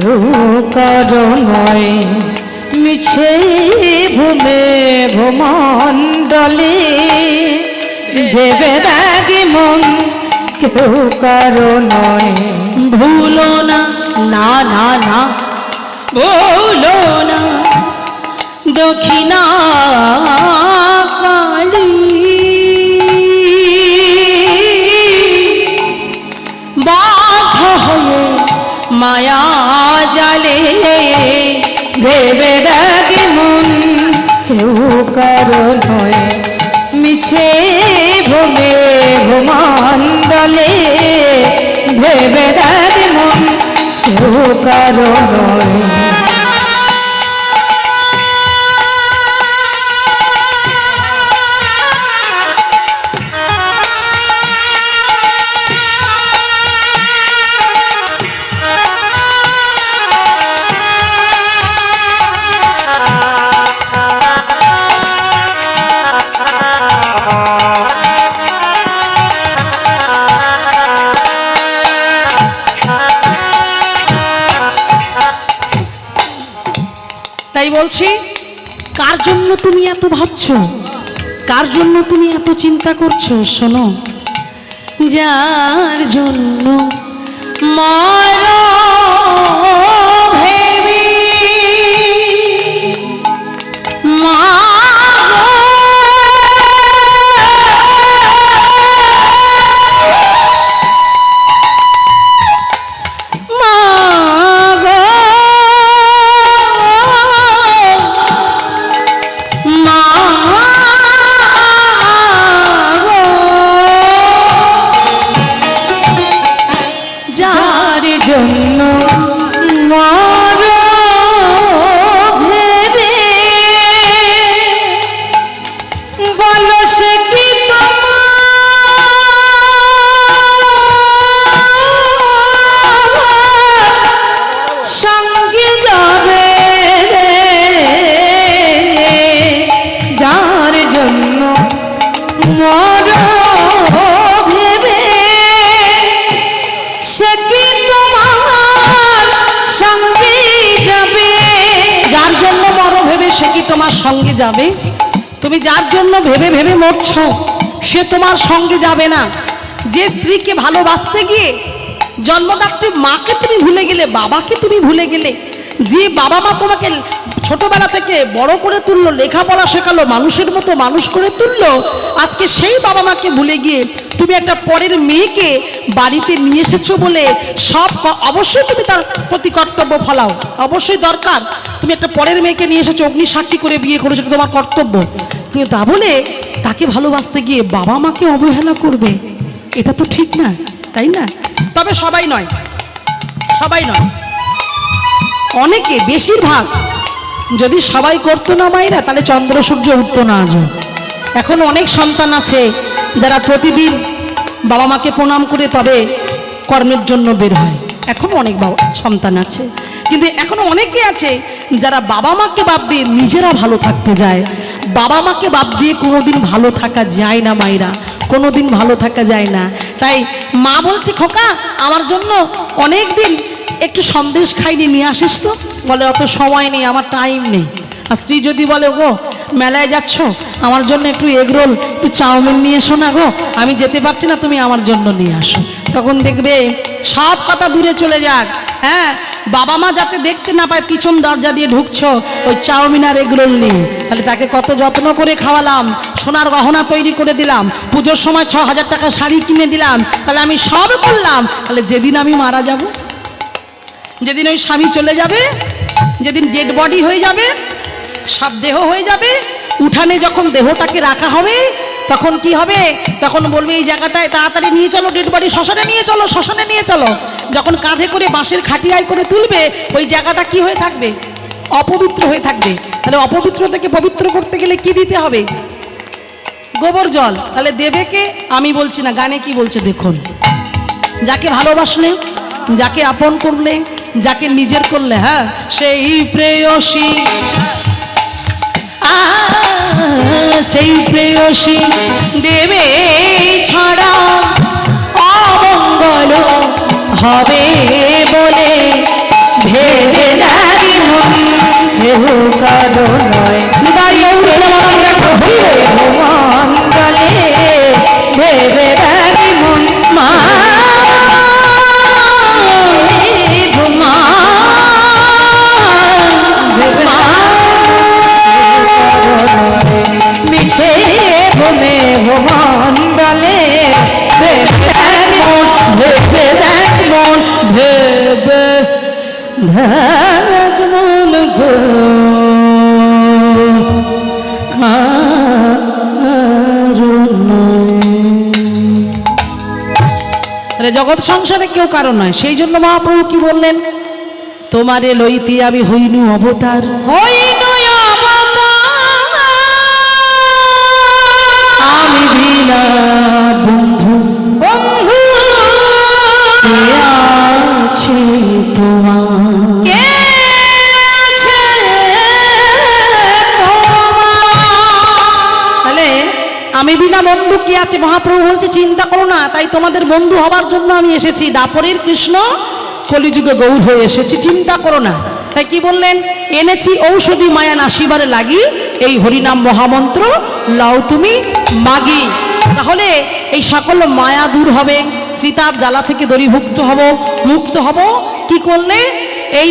কেউ কারো নয় মিছে ভূমে ভূমণ্ডলে ভেবে রাগে মন কেউ কারো নয় ভুলো না না না না ভুলো না দক্ষিণা কালী বাধ্য হয়ে মায়া জালে ভেবে রাগে মন কেউ কারো নয় মিছে ভূমে ভূমণ্ডলে ভেবে রাগে মন কেউ কারো নয় তাই বলছি, কার জন্য তুমি এত ভাবছো, কার জন্য তুমি এত চিন্তা করছো? শোনো, যার জন্য মরো ভেবে তোমার সঙ্গে যাবে। তুমি যার জন্য ভেবে ভেবে মরছো সে তোমার সঙ্গে যাবে না। যে স্ত্রীকে ভালোবাসতে গিয়ে জন্মদাত্রী মাকে তুমি ভুলে গেলে, বাবাকে তুমি ভুলে গেলে, যে বাবা মা তোমাকে ছোটবেলা থেকে বড় করে তুললো, লেখাপড়া শেখালো, মানুষের মতো মানুষ করে তুললো, আজকে সেই বাবা মাকে ভুলে গিয়ে তুমি একটা পরের মেয়েকে বাড়িতে নিয়ে এসেছো বলে সব অবশ্যই তুমি তার প্রতি কর্তব্য ফলাও, অবশ্যই দরকার। তুমি একটা পরের মেয়েকে নিয়ে এসেছো, অগ্নি সাক্ষী করে বিয়ে করেছো, এটা তোমার কর্তব্য। কিন্তু তা বলে তাকে ভালোবাসতে গিয়ে বাবা মাকে অবহেলা করবে, এটা তো ঠিক না, তাই না? তবে সবাই নয়, সবাই নয়, অনেকে, বেশিরভাগ। যদি সবাই করতো না মায়েরা, তাহলে চন্দ্র সূর্য উঠতো না আজও। এখন অনেক সন্তান আছে যারা প্রতিদিন বাবা মাকে প্রণাম করে তবে কর্মের জন্য বের হয়। এখনো অনেক সন্তান আছে, কিন্তু এখনো অনেকে আছে যারা বাবা মাকে বাদ দিয়ে নিজেরা ভালো থাকতে যায়। বাবা মাকে বাদ দিয়ে কোনোদিন ভালো থাকা যায় না মায়েরা, কোনোদিন ভালো থাকা যায় না। তাই মা বলছে, খোকা আমার জন্য অনেক দিন একটু সন্দেশ খাইনি, নিয়ে আসিস তো। বলে অত সময় নেই, আমার টাইম নেই। আর স্ত্রী যদি বলে, গো মেলায় যাচ্ছ, আমার জন্য একটু এগরোল, একটু চাউমিন নিয়ে এসো না গো, আমি যেতে পারছি না, তুমি আমার জন্য নিয়ে আসো। তখন দেখবে সব কথা দূরে চলে যাক। হ্যাঁ, বাবা মা যাতে দেখতে না পায় পিছন দরজা দিয়ে ঢুকছো ওই চাউমিন আর এগরোল নিয়ে, তাহলে তাকে কত যত্ন করে খাওয়ালাম, সোনার গহনা তৈরি করে দিলাম, পুজোর সময় ৬,০০০ টাকা শাড়ি কিনে দিলাম, তাহলে আমি সব করলাম। তাহলে যেদিন আমি মারা যাব, যেদিন ওই স্বামী চলে যাবে, যেদিন ডেড বডি হয়ে যাবে, সব দেহ হয়ে যাবে, উঠানে যখন দেহটাকে রাখা হবে তখন কি হবে? তখন বলবে এই জায়গাটায় তাড়াতাড়ি নিয়ে চলো, ডেড বডি শ্মশানে নিয়ে চলো, শ্মশানে নিয়ে চলো। যখন কাঁধে করে বাঁশের খাটিয়ায় করে তুলবে, ওই জায়গাটা কি হয়ে থাকবে? অপবিত্র হয়ে থাকবে। তাহলে অপবিত্র থেকে পবিত্র করতে গেলে কি দিতে হবে? গোবর জল। তাহলে দেবে কে? আমি বলছি না, গানে কি বলছে দেখুন। যাকে ভালোবাসলে, যাকে আপন করলে, যাকে নিজের করলে, হ্যাঁ, সেই প্রেয়সী, সেই প্রেয়সী দেবে ছাড়া অমঙ্গল হবে বলে ভেবে আগমন গো আরে জগৎ সংসারে কেউ কারণ নয়, সেই জন্য মহাপ্রভু কি বললেন, তোমারে লইতে আমি হইনু অবতার, হইনু অবতার, আমি বিনা বন্ধু বন্ধু কে আছে তোমার, কে আছে তোমার। তাহলে আমি বিনা বন্ধু কি আছে, মহাপ্রভু বলছে চিন্তা করো না, তাই তোমাদের বন্ধু হবার জন্য আমি এসেছি, দাপরের কৃষ্ণ কলিযুগে গৌর হয়ে এসেছি, চিন্তা করো না। তাই কি বললেন, এনেছি ঔষধি মায়া নাশিবারে লাগি, এই হরিনাম মহামন্ত্র লাও তুমি মাগি। তাহলে এই সকল মায়া দূর হবে, ত্রিতাপ জ্বালা থেকে দড়িভুক্ত হব, মুক্ত হব। কি করলে, এই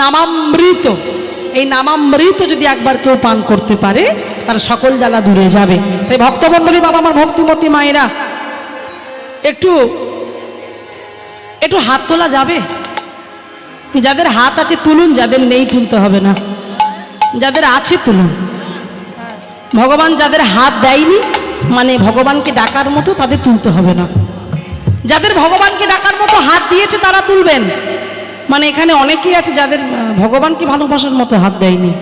নামামৃত, এই নামামৃত যদি একবার কেউ পান করতে পারে তার সকল জ্বালা দূরে যাবে। তাই ভক্তমণ্ডলী বাবা, আমার ভক্তিমতী মায়েরা, একটু একটু হাত তোলা যাবে? যাদের হাত আছে তুলুন, যাদের নেই তুলতে হবে না, যাদের আছে তুলুন। ভগবান যাদের হাত দেয়নি, মানে ভগবানকে ডাকার মতো, তাদের তুলতে হবে না। যাদের ভগবানকে ডাকার মতো হাত দিয়েছে তারা তুলবেন। মানে এখানে অনেকেই আছে যাদের ভগবানকে ভালোবাসার মতো হাত দেয়নি।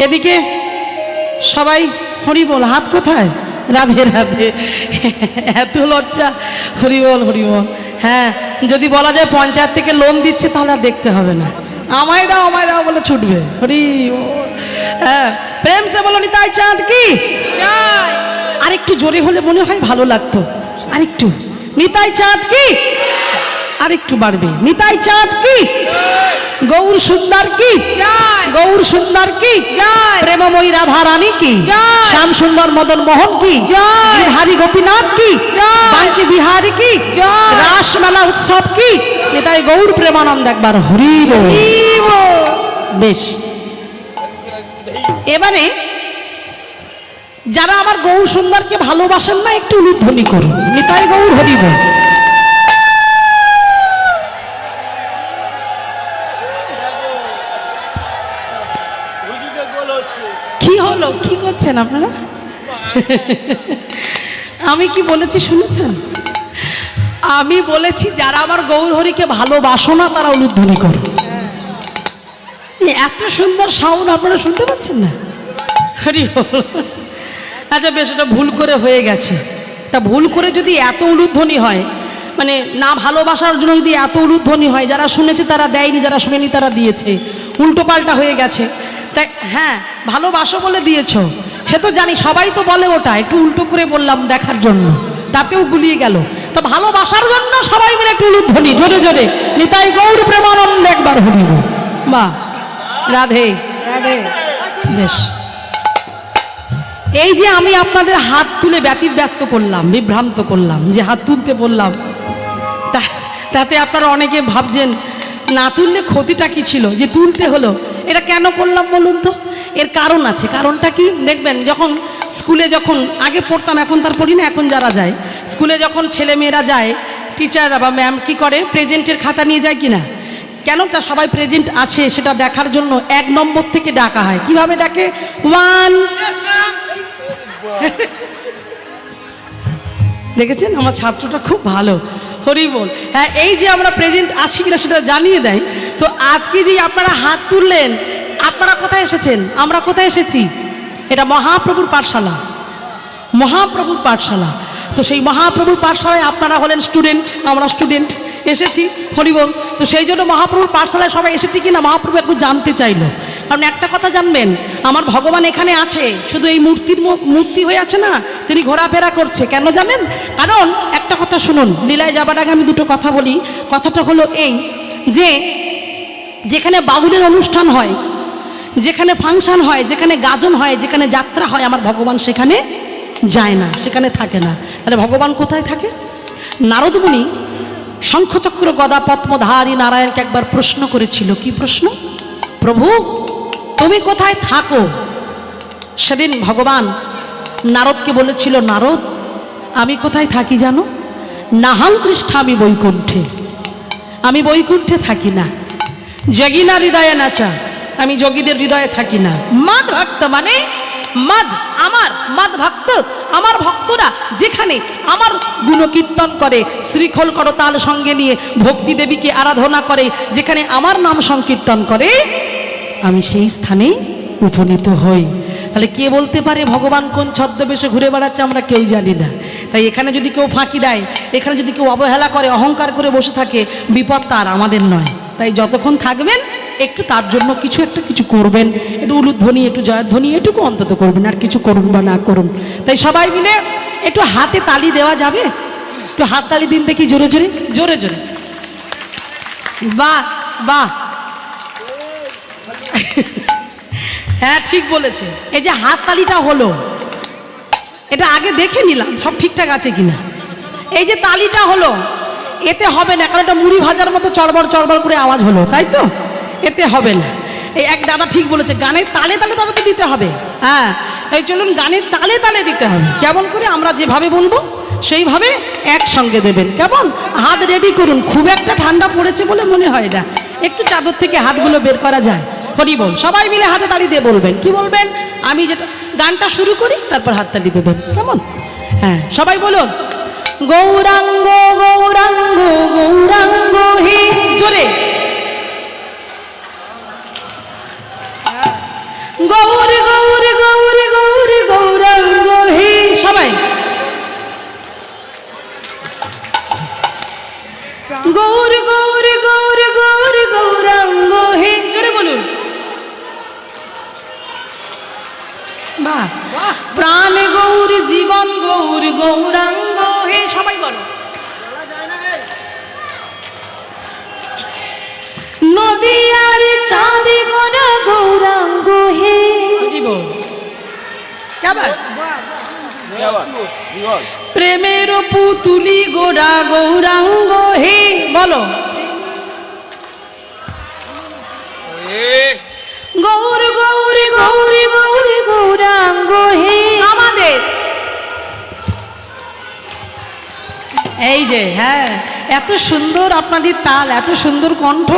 এদিকে সবাই হরি বল, হাত কোথায়? রাধে রাধে, এত লজ্জা, হরি বল হরি বল। হ্যাঁ, যদি বলা যায় পঞ্চায়েত থেকে লোন দিচ্ছে তাহলে আর দেখতে হবে না, আমায় দাও বলে ছুটবে, হরি বল। হ্যাঁ, প্রেম সে বলো নিতাই চাঁদ কি, আর একটু জোরে হলে মনে হয় ভালো লাগতো, আরেকটু নিতাই চাঁদ কি, আরেকটু বাড়বে, নিতাই চাঁদ কি, গৌর সুন্দর কি, গৌর সুন্দর কি, প্রেমময়ী রাধা রানী কি, শ্যাম সুন্দর মদন মোহন কি, হরি গোপীনাথ কি, বাঙ্কি বিহারী কি, রাসমেলা উৎসব কি, নিতাই গৌর প্রেমানন্দ একবার হরি বল। বেশ, এবারে যারা আমার গৌর সুন্দরকে ভালোবাসেন না, একটু উলুধ্বনি করুন, নিতাই গৌর হরি বল। কি হলো, কি করছেন আপনারা? আমি কি বলেছি শুনেছেন? আমি বলেছি যারা আমার গৌর হরিকে ভালোবাসো না তারা উলুধ্বনি করো। এত সুন্দর সাউন্ড আপনারা শুনতে পাচ্ছেন না? হরি বল। আচ্ছা বেশ, এটা ভুল করে হয়ে গেছে। তা ভুল করে যদি এত উলুধ্বনি হয়, মানে না ভালোবাসার জন্য যদি এত উলুধ্বনি হয়, যারা শুনেছে তারা দেয়নি, যারা শুনেনি তারা দিয়েছে, উল্টো পাল্টা হয়ে গেছে। তাই হ্যাঁ, ভালোবাসো বলে দিয়েছো, সে তো জানি, সবাই তো বলে ওটা, একটু উল্টো করে বললাম দেখার জন্য, তাতেও গুলিয়ে গেল। তা ভালোবাসার জন্য সবাই মিলে একটু উলুধ্বনি জোরে জোরে, নিতাই গৌর প্রেমানন্দ একবার হরিব। বাহ, রাধে রাধে। বেশ, এই যে আমি আপনাদের হাত তুলে ব্যতিব্যস্ত করলাম, বিভ্রান্ত করলাম, যে হাত তুলতে বললাম, তাতে আপনারা অনেকে ভাবছেন না তুললে ক্ষতিটা কি ছিল, যে তুলতে হলো। এটা কেন করলাম বলুন তো? এর কারণ আছে। কারণটা কি দেখবেন, যখন স্কুলে যখন আগে পড়তাম, এখন তার পড়ি না, এখন যারা যায় স্কুলে, যখন ছেলে মেয়েরা যায়, টিচাররা বা ম্যাম কি করে, প্রেজেন্টের খাতা নিয়ে যায় কিনা, কেন তা সবাই প্রেজেন্ট আছে সেটা দেখার জন্য 1 নম্বর থেকে ডাকা হয়। কিভাবে ডাকে? 1। দেখেছেন আমার ছাত্রটা খুব ভালো, হরি বল। হ্যাঁ, এই যে আমরা প্রেজেন্ট আছি কিনা সেটা জানিয়ে দেয়। তো আজকে যে আপনারা হাত তুললেন, আপনারা কোথায় এসেছেন, আমরা কোথায় এসেছি? এটা মহাপ্রভুর পাঠশালা, মহাপ্রভুর পাঠশালা। তো সেই মহাপ্রভুর পাঠশালায় আপনারা হলেন স্টুডেন্ট, আমরা স্টুডেন্ট এসেছি, হরি বল। তো সেই জন্য মহাপ্রভুর পাঠশালায় সবাই এসেছি কিনা মহাপ্রভু একটু জানতে চাইলো। কারণ একটা কথা জানবেন, আমার ভগবান এখানে আছে, শুধু এই মূর্তি হয়ে আছে না, তিনি ঘোরাফেরা করছে। কেন জানেন? কারণ একটা কথা শুনুন, লীলায় যাবার আগে আমি দুটো কথা বলি। কথাটা হলো এই যে, যেখানে বাউলের অনুষ্ঠান হয়, যেখানে ফাংশন হয়, যেখানে গাজন হয়, যেখানে যাত্রা হয়, আমার ভগবান সেখানে যায় না, সেখানে থাকে না। তাহলে ভগবান কোথায় থাকে? নারদ মুনি শঙ্খচক্র গদা পদ্মধারী নারায়ণকে একবার প্রশ্ন করেছিল। কি প্রশ্ন? প্রভু তুমি কোথায় থাকো? সেদিন ভগবান নারদকে বলেছিল, নারদ আমি কোথায় থাকি জানো? নাহাং পৃষ্ঠা, আমি বৈকুণ্ঠে, আমি বৈকুণ্ঠে থাকি না। যোগিনা হৃদয়ে নাচা, আমি যোগীদের হৃদয়ে থাকি না। মাদ ভক্ত মানে মাদ, আমার মাদ ভক্ত, আমার ভক্তরা যেখানে আমার গুণকীর্তন করে, শ্রীখল করতাল সঙ্গে নিয়ে ভক্তি দেবীকে আরাধনা করে, যেখানে আমার নাম সংকীর্তন করে, আমি সেই স্থানে উপনীত হই। তাহলে কে বলতে পারে ভগবান কোন ছদ্মবেশে ঘুরে বেড়াচ্ছে? আমরা কেউ জানি না। তাই এখানে যদি কেউ ফাঁকি দেয়, এখানে যদি কেউ অবহেলা করে, অহংকার করে বসে থাকে, বিপদ তার, আমাদের নয়। তাই যতক্ষণ থাকবেন একটু তার জন্য কিছু করবেন, একটু উলুধ্বনি, একটু জয়ধ্বনি, এটুকু অন্তত করবেন, আর কিছু করুন বা না করুন। তাই সবাই মিলে একটু হাতে তালি দেওয়া যাবে? একটু হাত তালি দিন দেখি, জোরে জোরে, জোরে জোরে। বাহ বাহ, হ্যাঁ ঠিক বলেছে। এই যে হাত তালিটা হলো, এটা আগে দেখে নিলাম সব ঠিকঠাক আছে কিনা। এই যে তালিটা হলো, এতে হবে না, কারণ এটা মুড়ি ভাজার মতো চড়বড় চড়বড় করে আওয়াজ হলো, তাই তো? এতে হবে না। এই এক দাদা ঠিক বলেছে, গানের তালে তালে তবে তো দিতে হবে। হ্যাঁ, তাই চলুন গানের তালে তালে দিতে হবে। কেমন করে? আমরা যেভাবে বলবো সেইভাবে একসঙ্গে দেবেন। কেমন? হাত রেডি করুন। খুব একটা ঠান্ডা পড়েছে বলে মনে হয় না, একটু চাদর থেকে হাতগুলো বের করা যায়। হরি বল। সবাই মিলে হাতে তালি দিয়ে বলবেন। কি বলবেন? আমি যেটা গানটা শুরু করি তারপর হাততালি দেবেন। কেমন? হ্যাঁ, সবাই বলুন, গৌরাঙ্গ গৌরাঙ্গ গৌরাঙ্গ হে। জোরে, গৌর গৌর গৌর গৌর গৌরাঙ্গ হে। সবাই গৌর গৌর গৌর গৌর গৌরাঙ্গ হে। জোরে বলুন। বাহ, প্রাণ গৌর জীবন গৌর গৌরাঙ্গ হে। সবাই বলো, নদিয়ার চাঁদে গোরা গৌরাঙ্গ হে। প্রেমের পুতুলি গোরা গৌরাঙ্গ হে। বলো, গৌর গৌর গৌর গৌর গৌরাঙ্গ হে। আমাদের এই যে, হ্যাঁ, এত সুন্দর আপনাদের তাল, এত সুন্দর কণ্ঠ।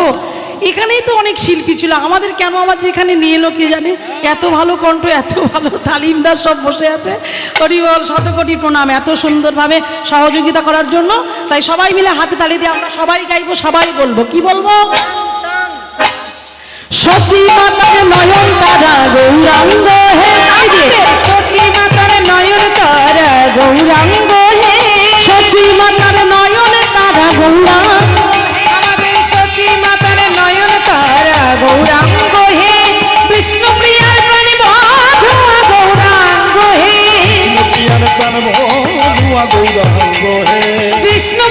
এখানেই তো অনেক শিল্পী ছিল, আমাদের কেন আবার যেখানে নিয়ে এলো কে জানে। এত ভালো কণ্ঠ, এত ভালো তালিমদার সব বসে আছে। হরিবল, শতকোটি প্রণাম এত সুন্দরভাবে সহযোগিতা করার জন্য। তাই সবাই মিলে হাতে তালি দিয়ে আমরা সবাই গাইবো, সবাই বলবো। কি বলবো? সচি মাতার নয়ন তারা গৌরাঙ্গ হে। সচি মাতার নয়ন তারা গৌরাঙ্গ হে। সচি মাতার নয়ন তারা গৌরাঙ্গ, আমাদের সচি মাতার নয়ন তারা গৌরাঙ্গ হে। বিষ্ণু প্রিয়ার প্রাণী বধুয়া গৌরাঙ্গ হে। বিষ্ণু প্রিয়ার প্রাণী বধুয়া গৌরাঙ্গ হে। বিষ্ণু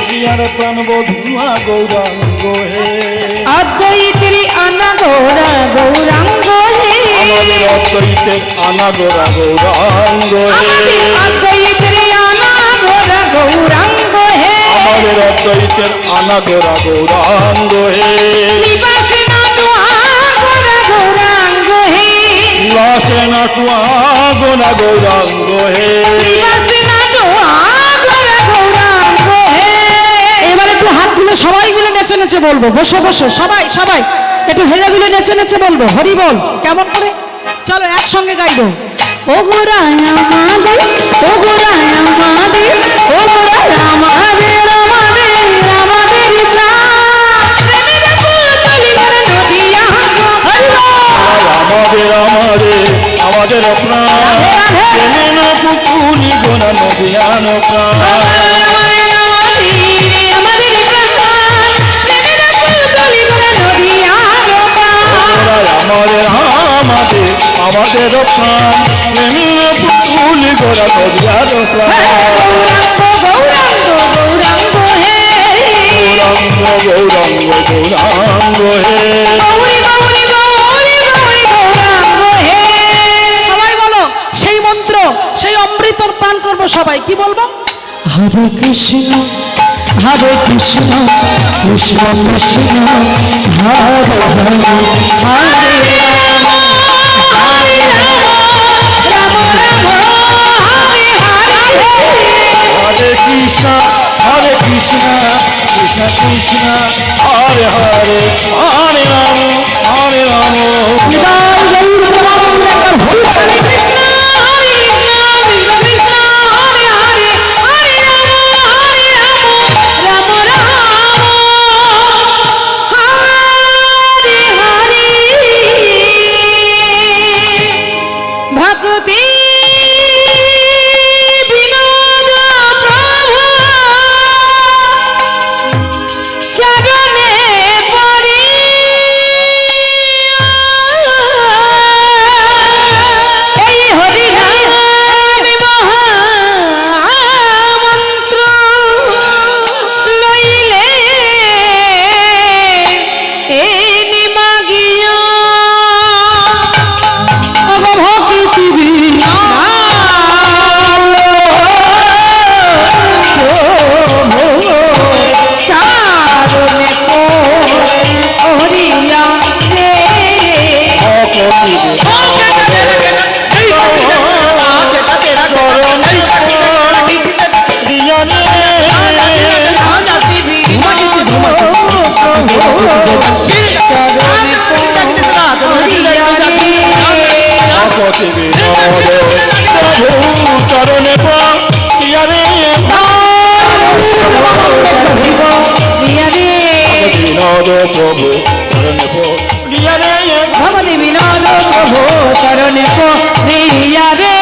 প্রিয়ার প্রাণ বধুয়া গৌরাঙ্গ হে। অদ্বৈতের আনাগোরা গৌরাঙ্গ হে। আমাদের অদ্বৈতের আনাগোরা গৌরাঙ্গ হে। অদ্বৈতের আনাগোরা গৌরাঙ্গ হে। আমাদের অদ্বৈতের আনাগোরা গৌরাঙ্গ হে। নিবাসে নাটুয়া গোরা গৌরাঙ্গ হে। নিবাসে নাটুয়া গোরা গৌরাঙ্গ হে। নিবাসে নাটুয়া গোরা গৌরাঙ্গ হে। এবার একটু হাত তুলে সবাই মিলে নেচে নেচে বলবো। বসে বসে সবাই সবাই একটু হেলে গুলে নেচে নেচে বলবো হরি বল। কেমন করে? চলো একসঙ্গে গাইবো। ও গোরায় আমাদের, ও গোরায় আমাদের, ও গোরায় আমাদের, আমাদের আমাদের প্রাণ। প্রেমের পুতুলি গোরা নদিয়া গো। আমাদের আমাদের আমাদের প্রাণ, প্রেমের পুতুলি গোরা নদিয়ান প্রাণ। আমাদের আমাদের প্রাণ, প্রেমের পুতুলি গোরা নদিয়ার প্রাণ। গৌরাঙ্গ গৌরাঙ্গ হে। গৌরাঙ্গ গৌরাঙ্গ গৌরাঙ্গ হে। গৌরী গৌরী গৌরী গৌরী গৌরাঙ্গ হে। সবাই বলো সেই মন্ত্র, সেই অমৃতর পান করবো সবাই। কি বলবো? হরে কৃষ্ণ হরে কৃষ্ণ কৃষ্ণ কৃষ্ণ হরে হরে, হরে রাম হরে রাম রাম রাম হরে হরে। হরে কৃষ্ণ হরে কৃষ্ণ কৃষ্ণ কৃষ্ণ কৃষ্ণ হরে হরে হরে রাম হরে রাম নিতাই গৌর প্রেমানন্দে একবার হরি হরে কৃষ্ণ হরে কৃষ্ণ কৃষ্ণ কৃষ্ণ হরে হরে হরে রাম রাম রাম হরে হরে ভক্তি বিনোদ প্রভু চরণে পড়ি এই হরি নাম মহামন্ত্র লইলে এই নিমাগিয়া ভক্তি বিনা চারণে ওরিয়া রে চরণে বিনোদ প্রভু চরণে ভগবতী বিনোদ প্রভু চরণে প্রিয়া রে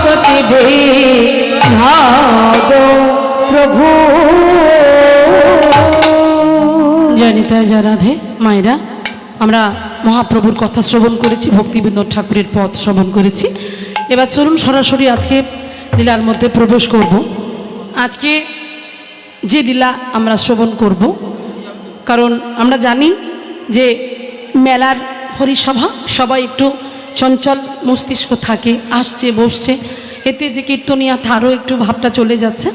ভক্তি বিনোদ প্রভু। জয় নিতাই জয় রাধে। মায়েরা, আমরা মহাপ্রভুর কথা শ্রবণ করেছি, ভক্তিবিনোদ ঠাকুরের পথ শ্রবণ করেছি। এবার চলুন সরাসরি আজকে লীলার মধ্যে প্রবেশ করব। আজকে যে লীলা আমরা শ্রবণ করব, কারণ আমরা জানি যে মেলার হরিসভা সবাই একটু চঞ্চল মস্তিষ্ক থাকে, আসছে বসছে, এতে যে কীর্তনিয়া তারও একটু ভাবটা চলে যাচ্ছে।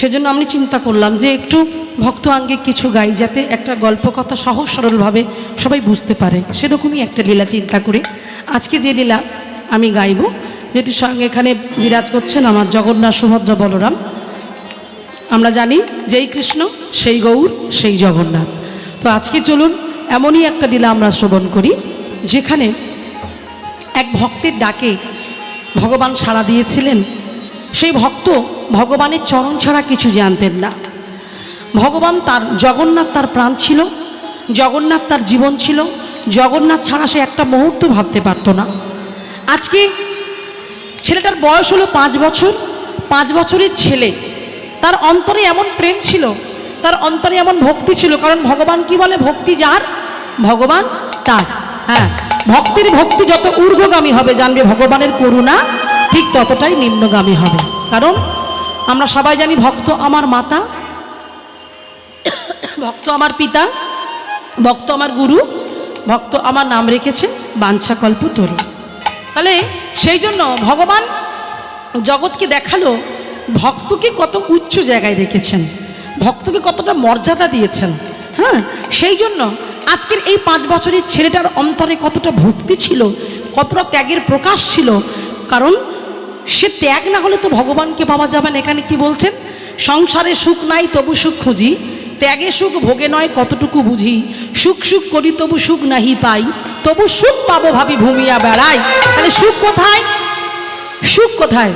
সেজন্য আমি চিন্তা করলাম যে একটু ভক্ত আঙ্গিক কিছু গাই, যাতে একটা গল্প কথা সহজ সরলভাবে সবাই বুঝতে পারে। সেরকমই একটা লীলা চিন্তা করে আজকে যে লীলা আমি গাইব, যেটির সঙ্গে এখানে বিরাজ করছেন আমার জগন্নাথ সুভদ্রা বলরাম। আমরা জানি যেই কৃষ্ণ সেই গৌর সেই জগন্নাথ। তো আজকে চলুন এমনই একটা লীলা আমরা শ্রবণ করি, যেখানে এক ভক্তের ডাকে ভগবান সাড়া দিয়েছিলেন। সেই ভক্ত ভগবানের চরণ ছাড়া কিছু জানতেন না। ভগবান তার জগন্নাথ তার প্রাণ ছিল, জগন্নাথ তার জীবন ছিল, জগন্নাথ ছাড়া সে একটা মুহূর্ত ভাবতে পারত না। আজকে ছেলেটার বয়স হলো 5 বছর। 5 বছরের ছেলে, তার অন্তরে এমন প্রেম ছিল, তার অন্তরে এমন ভক্তি ছিল। কারণ ভগবান কি বলে, ভক্তি যার ভগবান তার। হ্যাঁ, ভক্তির ভক্তি যত ঊর্ধ্বগামী হবে, জানবে ভগবানের করুণা ঠিক ততটাই নিম্নগামী হবে। কারণ আমরা সবাই জানি ভক্ত আমার মাতা, ভক্ত আমার পিতা, ভক্ত আমার গুরু, ভক্ত আমার নাম রেখেছে বাঞ্ছাকল্পতরু। তাহলে সেই জন্য ভগবান জগৎকে দেখালো ভক্তকে কত উচ্চ জায়গায় রেখেছেন, ভক্তকে কতটা মর্যাদা দিয়েছেন। হ্যাঁ, সেই জন্য আজকের এই 5 বছরের ছেলেটার অন্তরে কতটা ভক্তি ছিল, কতটা ত্যাগের প্রকাশ ছিল। কারণ সে ত্যাগ না হলে তো ভগবানকে পাওয়া যাবে না। এখানে কি বলছেন, সংসারে সুখ নাই তবু সুখ খুঁজি, ত্যাগে সুখ ভোগে নয় কতটুকু বুঝি, সুখ সুখ করি তবু সুখ নাহি পাই, তবু সুখ পাবো ভাবি ভূমিয়া বেড়াই। তাহলে সুখ কোথায়, সুখ কোথায়?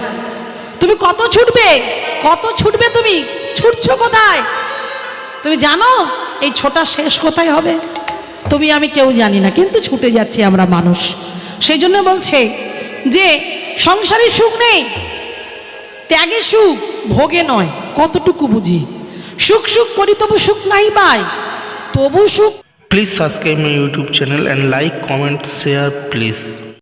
তুমি কত ছুটবে, কত ছুটবে, তুমি ছুটছো কোথায়? তুমি জানো এই ছোটা শেষ কোথায় হবে? তুমি আমি কেউ জানি না, কিন্তু ছুটে যাচ্ছি আমরা মানুষ। সেই জন্য বলছে যে সংসারে সুখ নেই, ত্যাগে সুখ ভোগে নয় কতটুকু বুঝি, সুখ সুখ করি তবু সুখ নাই পাই, তবু সুখ। Please subscribe my YouTube channel and like, comment, share please.